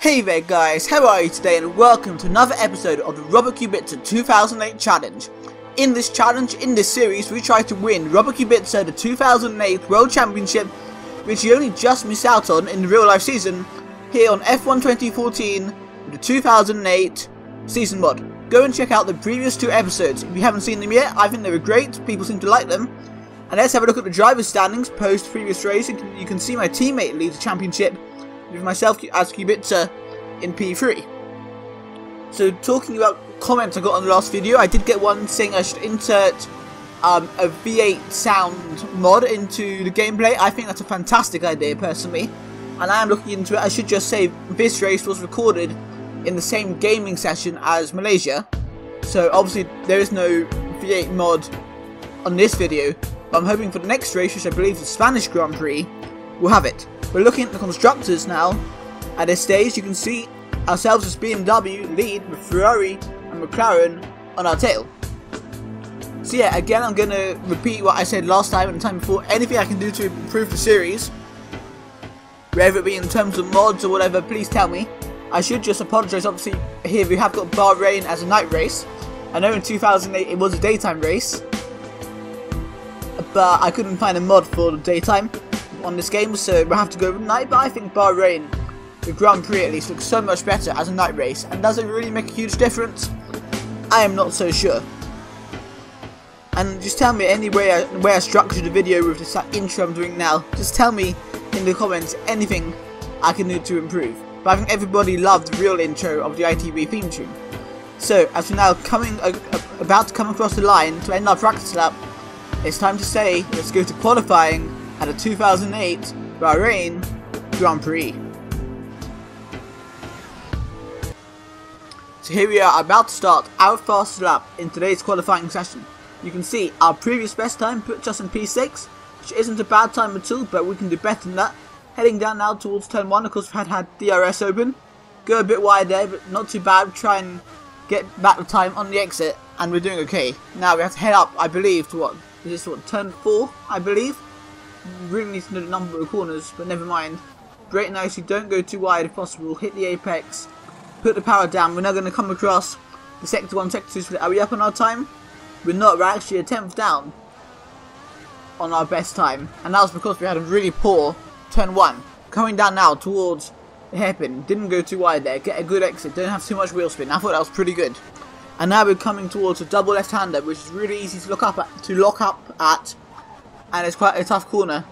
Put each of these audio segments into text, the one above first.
Hey there guys, how are you today, and welcome to another episode of the Robert Kubica 2008 Challenge. In this challenge, in this series, we try to win Robert Kubica the 2008 World Championship, which you only just missed out on in the real life season, here on F1 2014 with the 2008 season mod. Go and check out the previous two episodes. If you haven't seen them yet, I think they were great, people seem to like them. And let's have a look at the driver's standings post previous race. You can see my teammate lead the championship, with myself as Kubica in P3. So talking about comments I got on the last video, I did get one saying I should insert a V8 sound mod into the gameplay. I think that's a fantastic idea personally, and I am looking into it. I should just say this race was recorded in the same gaming session as Malaysia, so obviously there is no V8 mod on this video, but I'm hoping for the next race, which I believe is the Spanish Grand Prix, we'll have it. We're looking at the constructors now. At this stage, you can see ourselves as BMW lead with Ferrari and McLaren on our tail. So yeah, again, I'm going to repeat what I said last time and the time before. Anything I can do to improve the series, whether it be in terms of mods or whatever, please tell me. I should just apologise, obviously, here we have got Bahrain as a night race. I know in 2008 it was a daytime race, but I couldn't find a mod for the daytime on this game, so we'll have to go with night. But I think Bahrain, the Grand Prix at least, looks so much better as a night race. And does it really make a huge difference? I am not so sure. And just tell me any way I structured the video with this intro I'm doing now. Just tell me in the comments anything I can do to improve. But I think everybody loved the real intro of the ITV theme tune. So as we're now about to come across the line to end our practice lap, it's time to say let's go to qualifying at the 2008 Bahrain Grand Prix. So here we are, about to start our fastest lap in today's qualifying session. You can see our previous best time puts us in P6, which isn't a bad time at all, but we can do better than that. Heading down now towards turn 1, of course we've had DRS open. Go a bit wide there, but not too bad. Try and get back the time on the exit, and we're doing okay. Now we have to head up, I believe, to what? Is this turn 4, I believe? Really need to know the number of corners, but never mind. Brake nicely, don't go too wide if possible. Hit the apex, put the power down. We're now going to come across the sector 1, sector 2 split. Are we up on our time? We're not, we're actually a 10th down on our best time. And that was because we had a really poor turn 1. Coming down now towards the hairpin. Didn't go too wide there. Get a good exit, don't have too much wheel spin. I thought that was pretty good. And now we're coming towards a double left-hander, which is really easy to lock up at. And it's quite a tough corner.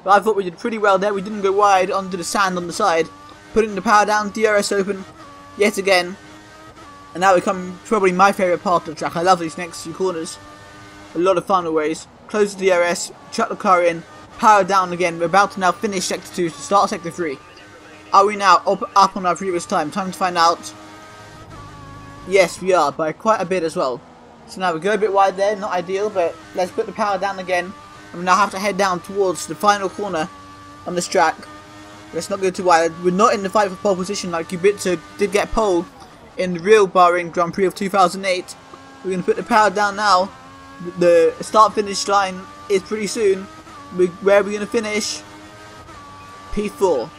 But I thought we did pretty well there. We didn't go wide onto the sand on the side. Putting the power down, DRS open yet again. And now we come probably my favourite part of the track. I love these next few corners. A lot of fun always. Close the DRS, chuck the car in, power down again. We're about to now finish sector 2 to start sector 3. Are we now up on our previous time? Time to find out. Yes, we are, by quite a bit as well. So now we go a bit wide there, not ideal, but let's put the power down again. And we now have to head down towards the final corner on this track. Let's not go too wide. We're not in the fight for pole position like Kubica did get pole in the real Bahrain Grand Prix of 2008. We're going to put the power down now. The start-finish line is pretty soon. Where are we going to finish? P4.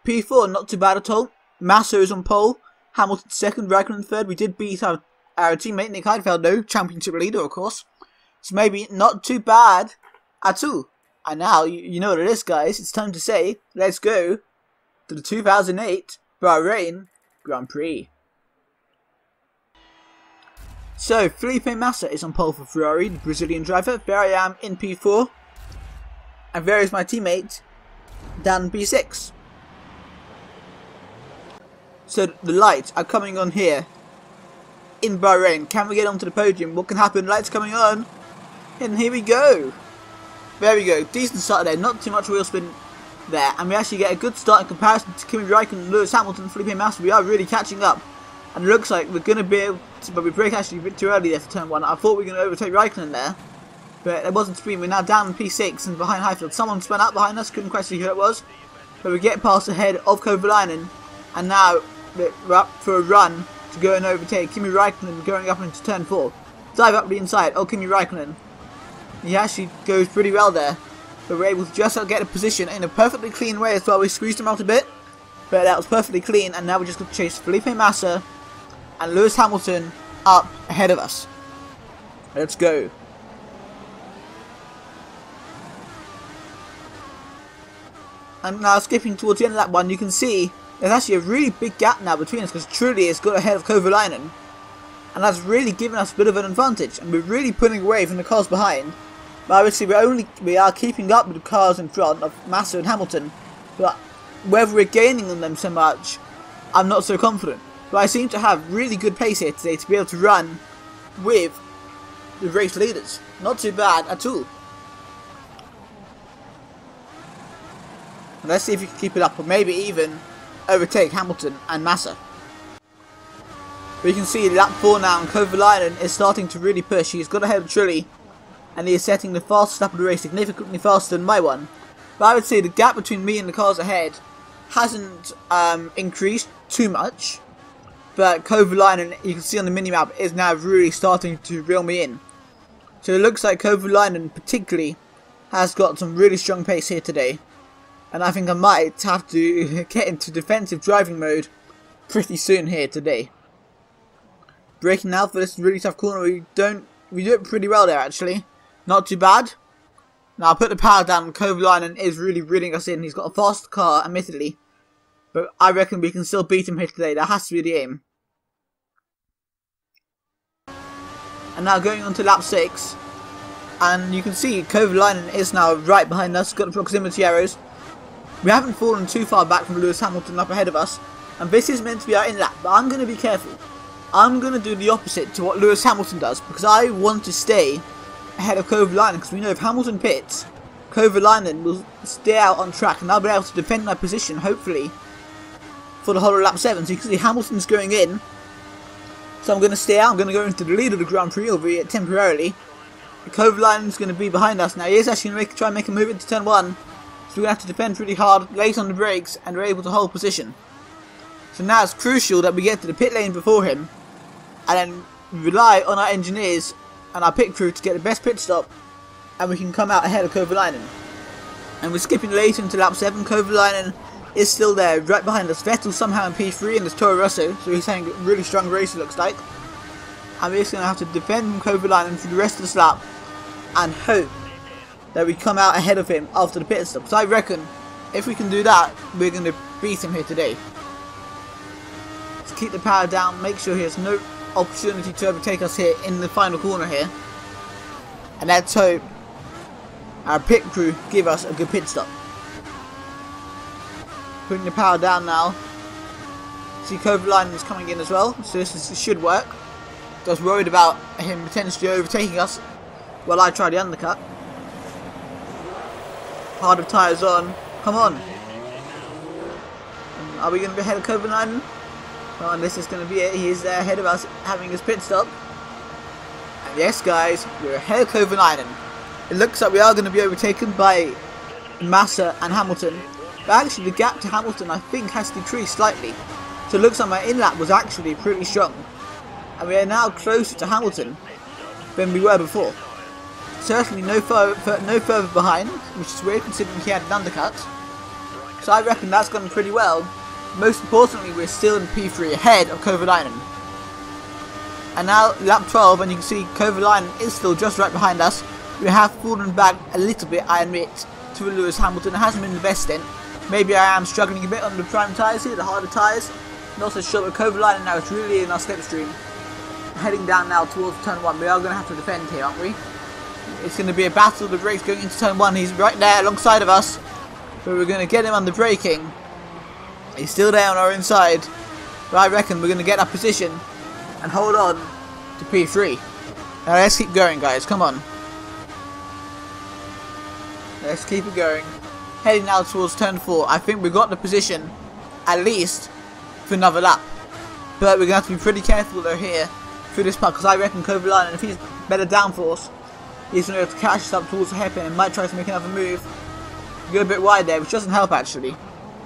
P4, not too bad at all. Massa is on pole. Hamilton second, Raikkonen third. We did beat our teammate Nick Heidfeld though, championship leader of course. So maybe not too bad at all. And now, you know what it is guys, it's time to say, let's go to the 2008 Bahrain Grand Prix. So, Felipe Massa is on pole for Ferrari, the Brazilian driver. There I am in P4. And there is my teammate down in P6. So the lights are coming on here in Bahrain. Can we get onto the podium? What can happen? Lights coming on. And here we go. There we go. Decent start there. Not too much wheel spin there. And we actually get a good start in comparison to Kimi Raikkonen, Lewis Hamilton, Felipe Massa. We are really catching up. And it looks like we're going to be able to, but we brake actually a bit too early there for turn 1. I thought we were going to overtake Raikkonen there. But it wasn't to be. We're now down in P6 and behind Heidfeld. Someone spun out behind us. Couldn't quite see who it was. But we get past ahead of Kovalainen. And now we're up for a run to go and overtake Kimi Raikkonen going up into turn 4. Dive up the inside. Oh, Kimi Raikkonen. He actually goes pretty well there. but we're able to just get a position in a perfectly clean way as well. We squeezed him out a bit, but that was perfectly clean, and now we're just going to chase Felipe Massa and Lewis Hamilton up ahead of us. Let's go. And now skipping towards the end of lap 1, you can see there's actually a really big gap now between us, because truly it's got ahead of Kovalainen. And that's really given us a bit of an advantage, and we're really pulling away from the cars behind. But obviously we are keeping up with the cars in front of Massa and Hamilton, but whether we're gaining on them so much, I'm not so confident. But I seem to have really good pace here today to be able to run with the race leaders. Not too bad at all. Let's see if we can keep it up, or maybe even overtake Hamilton and Massa. But you can see lap 4 now, and Kovalainen is starting to really push. He's got ahead of Trulli, and he is setting the fastest lap of the race, significantly faster than my one. But I would say the gap between me and the cars ahead hasn't increased too much. But Kovalainen, you can see on the minimap, is now really starting to reel me in. So it looks like Kovalainen particularly has got some really strong pace here today. And I think I might have to get into defensive driving mode pretty soon here today. Braking now for this really tough corner. We do it pretty well there actually. Not too bad. Now I'll put the power down. Kovalainen is really reeling us in. He's got a fast car, admittedly. But I reckon we can still beat him here today. That has to be the aim. And now going on to lap 6. And you can see Kovalainen is now right behind us. Got the proximity arrows. We haven't fallen too far back from Lewis Hamilton up ahead of us. And this is meant to be our in lap. But I'm going to be careful. I'm going to do the opposite to what Lewis Hamilton does. Because I want to stay ahead of Kovalainen. Because we know if Hamilton pits, Kovalainen will stay out on track. And I'll be able to defend my position, hopefully, for the whole of lap 7. So you can see Hamilton's going in. So I'm going to stay out. I'm going to go into the lead of the Grand Prix, albeit temporarily. Kovalainen's going to be behind us. Now he is actually going to try and make a move into turn 1. So we're going to have to defend pretty hard, late on the brakes, and we're able to hold position. So now it's crucial that we get to the pit lane before him, and then rely on our engineers and our pit crew to get the best pit stop, and we can come out ahead of Kovalainen. And we're skipping late into lap 7. Kovalainen is still there, right behind us. Vettel somehow in P3 and there's Toro Rosso, so he's having a really strong race it looks like. And we're just going to have to defend Kovalainen for the rest of this lap, and hope that we come out ahead of him after the pit stop. So I reckon if we can do that, we're going to beat him here today. Let's keep the power down, make sure he has no opportunity to overtake us here in the final corner here. And let's hope our pit crew give us a good pit stop. Putting the power down now. See Kovalainen is coming in as well, so this should work. I was worried about him potentially overtaking us while I try the undercut. Harder tyres on. Come on. Are we going to be ahead of Kovalainen? Come on, this is going to be it. He is there ahead of us having his pit stop. And yes guys, we're ahead of Kovalainen. It looks like we are going to be overtaken by Massa and Hamilton. But actually the gap to Hamilton I think has decreased slightly. So it looks like my in-lap was actually pretty strong. And we are now closer to Hamilton than we were before. Certainly no further behind, which is weird considering he had an undercut. So I reckon that's gone pretty well. Most importantly, we're still in P3 ahead of Kovalainen. And now lap 12, and you can see Kovalainen is still just right behind us. We have fallen back a little bit, I admit, to Lewis Hamilton. It hasn't been the best stint. Maybe I am struggling a bit on the prime tyres here, the harder tyres. Not so sure, but Kovalainen now is really in our slipstream. Heading down now towards turn 1. We are going to have to defend here, aren't we? It's going to be a battle of the brakes going into turn 1. He's right there alongside of us. But we're going to get him under braking. He's still there on our inside. But I reckon we're going to get our position and hold on to P3. Now let's keep going guys, come on. Let's keep it going. Heading now towards turn 4. I think we've got the position at least for another lap. But we're going to have to be pretty careful though here through this part, because I reckon Kovalainen, if he's better downforce, he's going to have to catch us up towards the hairpin and might try to make another move. Go a bit wide there, which doesn't help actually.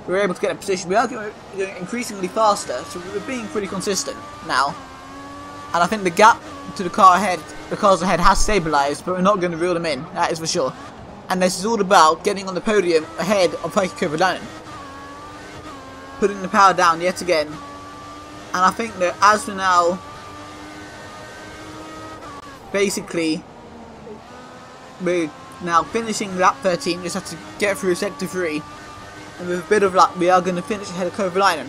We're able to get a position. We are going increasingly faster, so we're being pretty consistent now. And I think the gap to the cars ahead has stabilised, but we're not going to reel them in, that is for sure. And this is all about getting on the podium ahead of Heikki Kovalainen. Putting the power down yet again. And I think that as we're now basically we're now finishing lap 13, just have to get through sector 3, and with a bit of luck we are going to finish ahead of Kovalainen.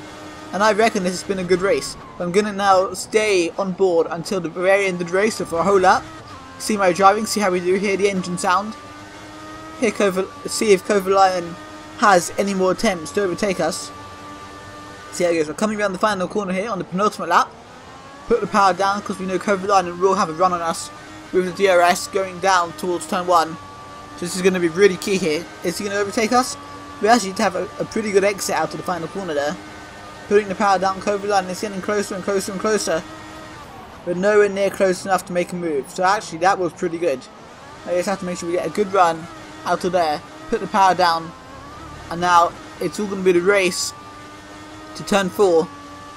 And I reckon this has been a good race. I'm going to now stay on board until the very end of the race, so for a whole lap, see my driving, see how we do, hear the engine sound, see if Kovalainen has any more attempts to overtake us. See how it goes. We're coming around the final corner here on the penultimate lap. Put the power down because we know Kovalainen will have a run on us with the DRS going down towards turn 1. So this is going to be really key here. Is he going to overtake us? We actually need to have a pretty good exit out to the final corner there. Putting the power down, Kovalainen is getting closer and closer and closer. But nowhere near close enough to make a move. So actually that was pretty good. I just have to make sure we get a good run out of there. Put the power down. And now it's all going to be the race to turn 4.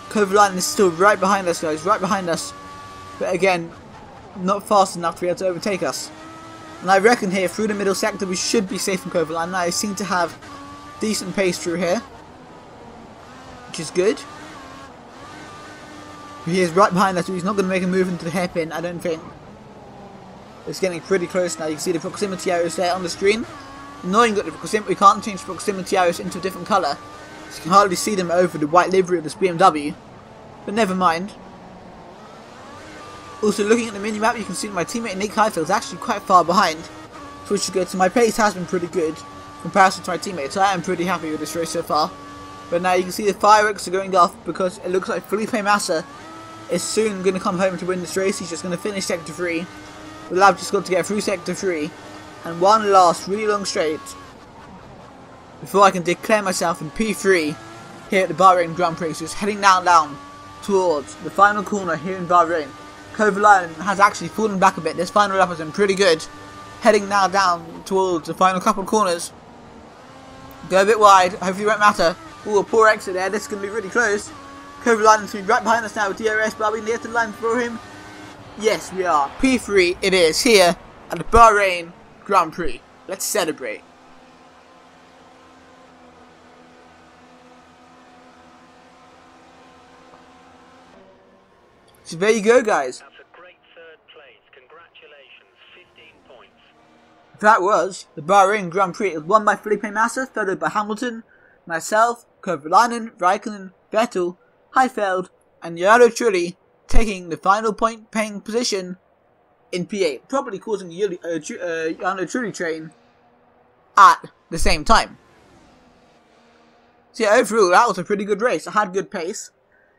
Kovalainen is still right behind us, guys, right behind us. But again, not fast enough to be able to overtake us. And I reckon here, through the middle sector, we should be safe from Kovalainen. I seem to have decent pace through here, which is good. He is right behind us, so he's not going to make a move into the hairpin, I don't think. It's getting pretty close now. You can see the proximity arrows there on the screen. Annoying that we can't change the proximity arrows into a different colour. So you can hardly see them over the white livery of this BMW. But never mind. Also, looking at the mini-map, you can see that my teammate Nick Heidfeld is actually quite far behind. So which is good. So my pace has been pretty good in comparison to my teammates. So I am pretty happy with this race so far. But now you can see the fireworks are going off because it looks like Felipe Massa is soon going to come home to win this race. He's just going to finish sector 3. The lab just got to get through sector 3. And one last really long straight before I can declare myself in P3 here at the Bahrain Grand Prix. So just heading down towards the final corner here in Bahrain. Kovalainen has actually fallen back a bit. This final lap has been pretty good. Heading now down towards the final couple of corners. Go a bit wide. Hopefully it won't matter. Ooh, a poor exit there. This is going to be really close. Kovalainen's going to be right behind us now with DRS, but are we near to the line for him? Yes, we are. P3 it is here at the Bahrain Grand Prix. Let's celebrate. So there you go, guys. That's a great third place. Congratulations. 15 points. That was the Bahrain Grand Prix. It was won by Felipe Massa, followed by Hamilton, myself, Kovalainen, Raikkonen, Vettel, Heidfeld, and Jarno Trulli taking the final point paying position in P8, probably causing the Jarno Trulli train at the same time. So yeah, overall that was a pretty good race. I had good pace.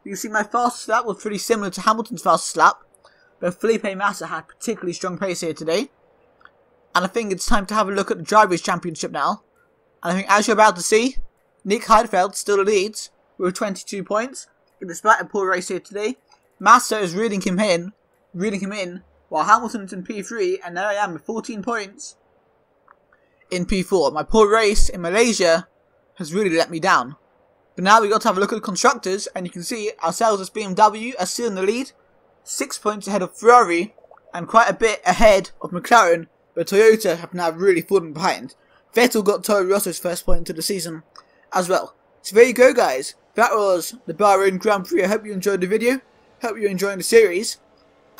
You can see my fastest lap was pretty similar to Hamilton's fastest lap, but Felipe Massa had particularly strong pace here today. And I think it's time to have a look at the Drivers' Championship now. And I think as you're about to see, Nick Heidfeld still leads with 22 points. And despite a poor race here today, Massa is reeling him in, while Hamilton's in P3, and there I am with 14 points in P4. My poor race in Malaysia has really let me down. But now we got to have a look at the constructors, and you can see ourselves as BMW are still in the lead, 6 points ahead of Ferrari, and quite a bit ahead of McLaren, but Toyota have now really fallen behind. Vettel got Toro Rosso's first point of the season as well. So there you go, guys. That was the Bahrain Grand Prix. I hope you enjoyed the video. Hope you're enjoying the series.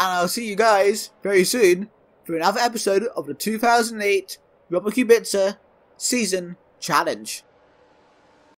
And I'll see you guys very soon for another episode of the 2008 Robert Kubica Season Challenge.